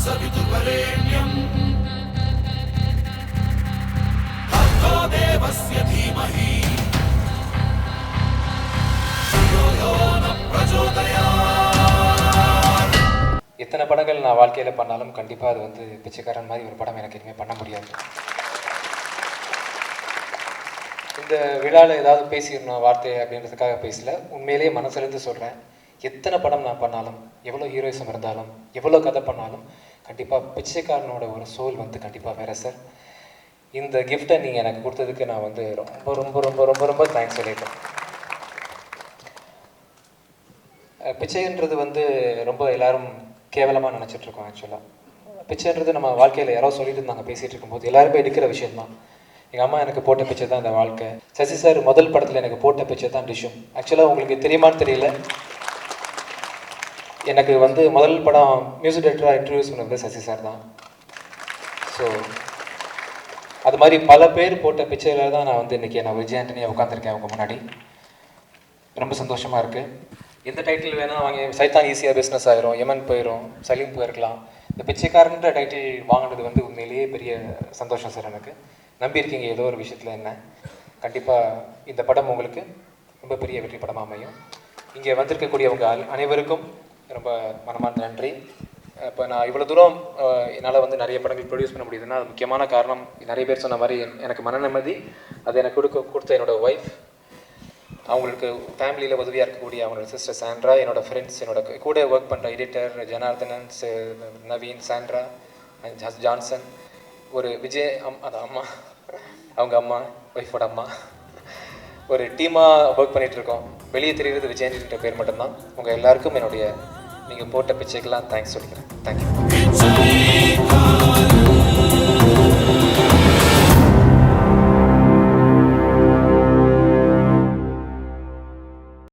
सवितुर्वरेण्यं भर्गो देवस्य धीमहि धियो यो न प्रचोदयात्. எத்தனை படங்கள் நான் வாழ்க்கையில் பண்ணாலும் கண்டிப்பாக அது வந்து பிச்சைக்காரன் மாதிரி ஒரு படம் எனக்கு இனிமேல் பண்ண முடியாது. இந்த விழாவில் ஏதாவது பேசிடணும் வார்த்தை அப்படின்றதுக்காக பேசல, உண்மையிலேயே மனசுலேருந்து சொல்கிறேன். எத்தனை படம் நான் பண்ணாலும், எவ்வளோ ஹீரோயிசம் இருந்தாலும், எவ்வளோ கதை பண்ணாலும், கண்டிப்பாக பிச்சைக்காரனோட ஒரு சோல் வந்து கண்டிப்பாக வேறு சார். இந்த கிஃப்டை நீங்கள் எனக்கு கொடுத்ததுக்கு நான் வந்து ரொம்ப ரொம்ப ரொம்ப ரொம்ப ரொம்ப தேங்க்ஸ் சொல்லிட்டேன். பிச்சைன்றது வந்து ரொம்ப எல்லாரும் கேவலமாக நினச்சிட்ருக்கோம். ஆக்சுவலாக பிச்சைன்றது நம்ம வாழ்க்கையில் யாரோ சொல்லிட்டு இருந்தாங்க பேசிகிட்டு இருக்கும்போது, எல்லாருமே எடுக்கிற விஷயந்தான். எங்கள் அம்மா எனக்கு போட்ட பிச்சை தான் இந்த வாழ்க்கை. சசி சார் முதல் படத்தில் எனக்கு போட்ட பிச்சை தான் டிஷ்ஷும். ஆக்சுவலாக உங்களுக்கு தெரியுமான்னு தெரியல, எனக்கு வந்து முதல் படம் மியூசிக் டைரக்டராக இன்ட்ரடியூஸ் பண்ணது சசி சார் தான். ஸோ அது மாதிரி பல பேர் போட்ட பிச்சையில் தான் நான் வந்து இன்றைக்கி நான் விஜய் ஆண்டனியாக உட்காந்துருக்கேன் அவங்க முன்னாடி. ரொம்ப சந்தோஷமாக இருக்குது. எந்த டைட்டில் வேணால் வாங்கி, சைத்தான் ஈஸியாக பிஸ்னஸ் ஆகிரும், எமன் போயிடும், சலீம் போயிருக்கலாம். இந்த பிச்சைக்காரன்ற டைட்டில் வாங்கினது வந்து உண்மையிலேயே பெரிய சந்தோஷம் சார். எனக்கு நம்பியிருக்கீங்க ஏதோ ஒரு விஷயத்தில் என்ன. கண்டிப்பாக இந்த படம் உங்களுக்கு ரொம்ப பெரிய வெற்றி படமாக அமையும். இங்கே வந்திருக்கக்கூடியவங்க அனைவருக்கும் ரொம்ப மனமார்ந்த நன்றி. இப்போ நான் இவ்வளோ தூரம் என்னால் வந்து நிறைய படங்கள் ப்ரொடியூஸ் பண்ண முடியுதுன்னா அது முக்கியமான காரணம் நிறைய பேர் சொன்ன மாதிரி எனக்கு மன நிம்மதி, அது எனக்கு கொடுத்த என்னோடய ஒய்ஃப், அவங்களுக்கு ஃபேமிலியில் உதவியாக இருக்கக்கூடிய அவங்களோட சிஸ்டர் சாண்ட்ரா, என்னோடய ஃப்ரெண்ட்ஸ், என்னோட கூட ஒர்க் பண்ணுற editor Janardhanan, Naveen, Sandra, Johnson, ஒரு விஜய் அது அம்மா, அவங்க அம்மா, ஒய்ஃபோட அம்மா, ஒரு டீமாக ஒர்க் பண்ணிகிட்ருக்கோம். வெளியே தெரிகிறது விஜயன்ற பேர் மட்டும்தான். உங்கள் எல்லாருக்கும் என்னுடைய நீங்கள் போட்ட பிச்சைக்கெல்லாம் தேங்க்ஸ் சொல்லிக்கிறேன். தேங்க்யூ.